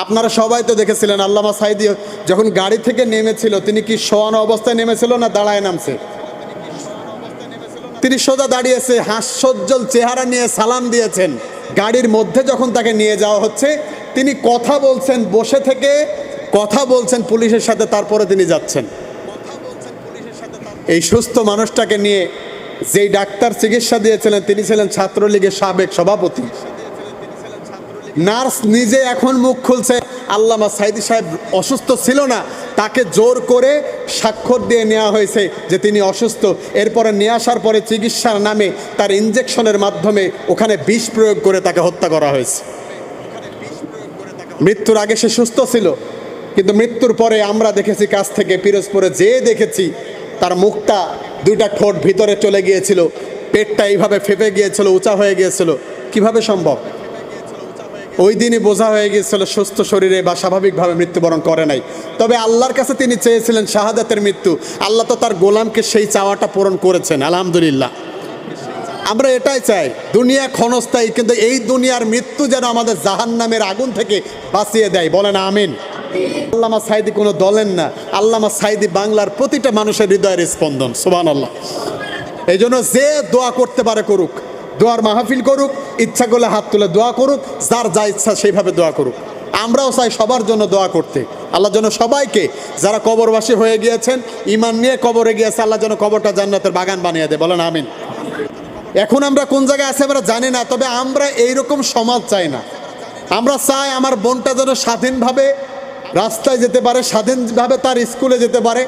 আপনারা সবাই তো দেখেছিলেন আল্লামা সাঈদী যখন গাড়ি থেকে নেমেছিল, তিনি কি শোয়ানো অবস্থায় নেমেছিল না দাঁড়ায় নামছে? তিনি সোজা দাঁড়িয়েছে, হাস্যোজ্জ্বল চেহারা নিয়ে সালাম দিয়েছেন। গাড়ির মধ্যে যখন তাকে নিয়ে যাওয়া হচ্ছে, তিনি কথা বলছেন, বসে থেকে কথা বলছেন পুলিশের সাথে, তারপরে তিনি যাচ্ছেন। এই সুস্থ মানুষটাকে নিয়ে যেই ডাক্তার চিকিৎসা দিয়েছিলেন তিনি ছিলেন ছাত্রলীগের সাবেক সভাপতি। নার্স নিজে এখন মুখ খুলছে আল্লামা সাঈদী সাহেব অসুস্থ ছিল না, তাকে জোর করে স্বাক্ষর দিয়ে নেওয়া হয়েছে যে তিনি অসুস্থ। এরপরে নিয়ে আসার পরে চিকিৎসার নামে তার ইনজেকশনের মাধ্যমে ওখানে বিষ প্রয়োগ করে তাকে হত্যা করা হয়েছে। মৃত্যুর আগে সে সুস্থ ছিল, কিন্তু মৃত্যুর পরে আমরা দেখেছি কাছ থেকে, পিরোজপুরে যেয়ে দেখেছি তার মুখটা, দুইটা ঠোঁট ভিতরে চলে গিয়েছিল, পেটটা এইভাবে ফেপে গিয়েছিল, উঁচা হয়ে গিয়েছিল। কিভাবে সম্ভব? ওই দিনই বোঝা হয়ে গিয়েছিল সুস্থ শরীরে বা স্বাভাবিকভাবে মৃত্যুবরণ করে নাই। তবে আল্লাহর কাছে তিনি চেয়েছিলেন শাহাদাতের মৃত্যু। আল্লাহ তো তার গোলামকে সেই চাওয়াটা পূরণ করেছেন, আলহামদুলিল্লাহ। আমরা এটাই চাই, দুনিয়া ক্ষণস্থায়ী, কিন্তু এই দুনিয়ার মৃত্যু যেন আমাদের জাহান্নামের আগুন থেকে বাঁচিয়ে দেয়। বলেন আমিন। আল্লামা সাঈদী কোনো দলের না, আল্লামা সাঈদী বাংলার প্রতিটা মানুষের হৃদয়ের স্পন্দন। সুবহানাল্লাহ। এই জন্য যে দোয়া করতে পারে করুক, দোয়ার মাহফিল করুক, ইচ্ছা করলে হাত তুলে দোয়া করুক, যার যা ইচ্ছা সেইভাবে দোয়া করুক। আমরাও চাই সবার জন্য দোয়া করতে। আল্লাহ যেন সবাইকে, যারা কবরবাসী হয়ে গিয়েছেন, ঈমান নিয়ে কবরে গিয়েছে, আল্লাহ যেন কবরটা জান্নাতের বাগান বানিয়ে দেয়। বলেন আমিন। এখন আমরা কোন জায়গায় আছি আমরা জানি না, তবে আমরা এইরকম সমাজ চাই না। আমরা চাই আমার বোনটা যেন স্বাধীনভাবে রাস্তায় যেতে পারে, স্বাধীনভাবে তার স্কুলে যেতে পারে,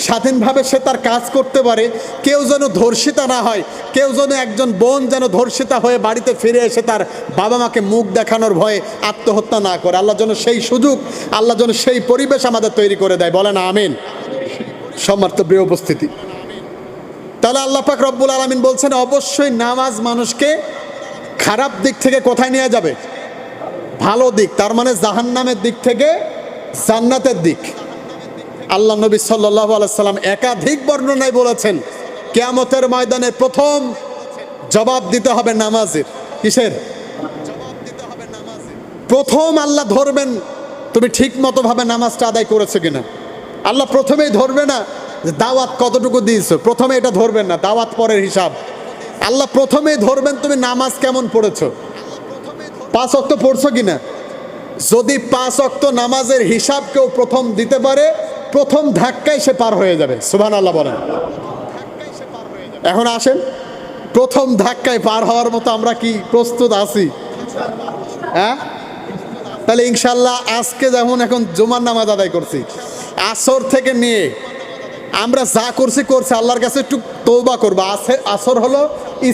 স্বাধীনভাবে সে তার কাজ করতে পারে। কেউ যেন ধর্ষিতা না হয়, কেউ যেন, একজন বোন যেন ধর্ষিতা হয়ে বাড়িতে ফিরে এসে তার বাবা মাকে মুখ দেখানোর ভয়ে আত্মহত্যা না করে। আল্লাহ যেন সেই সুযোগ, আল্লাহ যেন সেই পরিবেশ আমাদের তৈরি করে দেয়। বলেন আমিন। সম্মানিত প্রিয় উপস্থিতি, তাহলে আল্লাহ পাক রব্বুল আলামিন বলছেন অবশ্যই নামাজ মানুষকে খারাপ দিক থেকে কোথায় নিয়ে যাবে? ভালো দিক, তার মানে জাহান্নামের দিক থেকে জান্নাতের দিক। আল্লাহ নবী সাল্লাল্লাহু আলাইহি সাল্লাম একাধিক বর্ণনায় বলেছেন কিয়ামতের ময়দানে প্রথম জবাব দিতে হবে নামাজের। কিসের? প্রথম আল্লাহ ধরবেন তুমি ঠিক মতো ভাবে নামাজটা আদায় করেছো কিনা। আল্লাহ প্রথমেই ধরবে না যে দাওয়াত কতটুকু দিয়েছো, প্রথমে এটা ধরবেন না, দাওয়াত পরের হিসাব। আল্লাহ প্রথমেই ধরবেন তুমি নামাজ কেমন পড়েছো, 5 ওয়াক্ত পড়ছো কিনা। যদি 5 ওয়াক্ত নামাজের হিসাব কেউ প্রথম দিতে পারে, প্রথম ধাক্কায় সে পার হয়ে যাবে। সুবহানাল্লাহ বলেন। এখন আসেন, প্রথম ধাক্কায় পার হওয়ার মতো আমরা কি প্রস্তুত আছি? হ্যাঁ, তাহলে ইনশাল্লাহ আজকে যেমন এখন জুমার নামাজ আদায় করছি, আসর থেকে নিয়ে আমরা যা করছি আল্লাহর কাছে একটু তওবা করবো। আসর হলো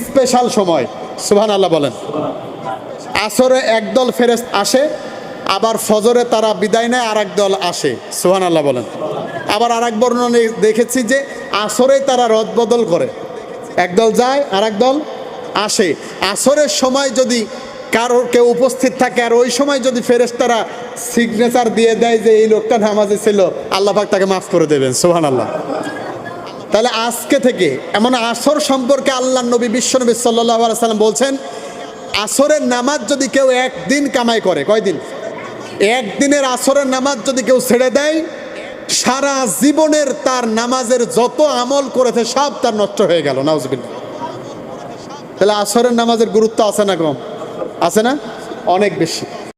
স্পেশাল সময়। সুবহানাল্লাহ বলেন। আসরে একদল ফেরেশতা আসে, আবার ফজরে তারা বিদায় নেয়, আর একদল আসে। সুবহানাল্লাহ বলেন। আবার আর এক বর্ণনা দেখেছি যে আসরেই তারা রদবদল করে, একদল যায় আর একদল আসে। আসরের সময় যদি কারোর কেউ উপস্থিত থাকে আর ওই সময় যদি ফেরেশতারা সিগনেচার দিয়ে দেয় যে এই লোকটা নামাজে ছিল, আল্লাহ পাক তাকে মাফ করে দেবেন। সুবহানাল্লাহ। তাহলে আজকে থেকে এমন আসর সম্পর্কে আল্লাহ নবী, বিশ্বনবী সাল্লাল্লাহু আলাইহি সাল্লাম বলছেন আসরের নামাজ যদি কেউ একদিন কামাই করে, কয়দিন? একদিনের আসরের নামাজ যদি কেউ ছেড়ে দেয়, সারা জীবনের তার নামাজের যত আমল করেছে সব তার নষ্ট হয়ে গেল। নাউজুবিল্লাহ। তাহলে আসরের নামাজের গুরুত্ব আছে না কম? আছে না? অনেক বেশি।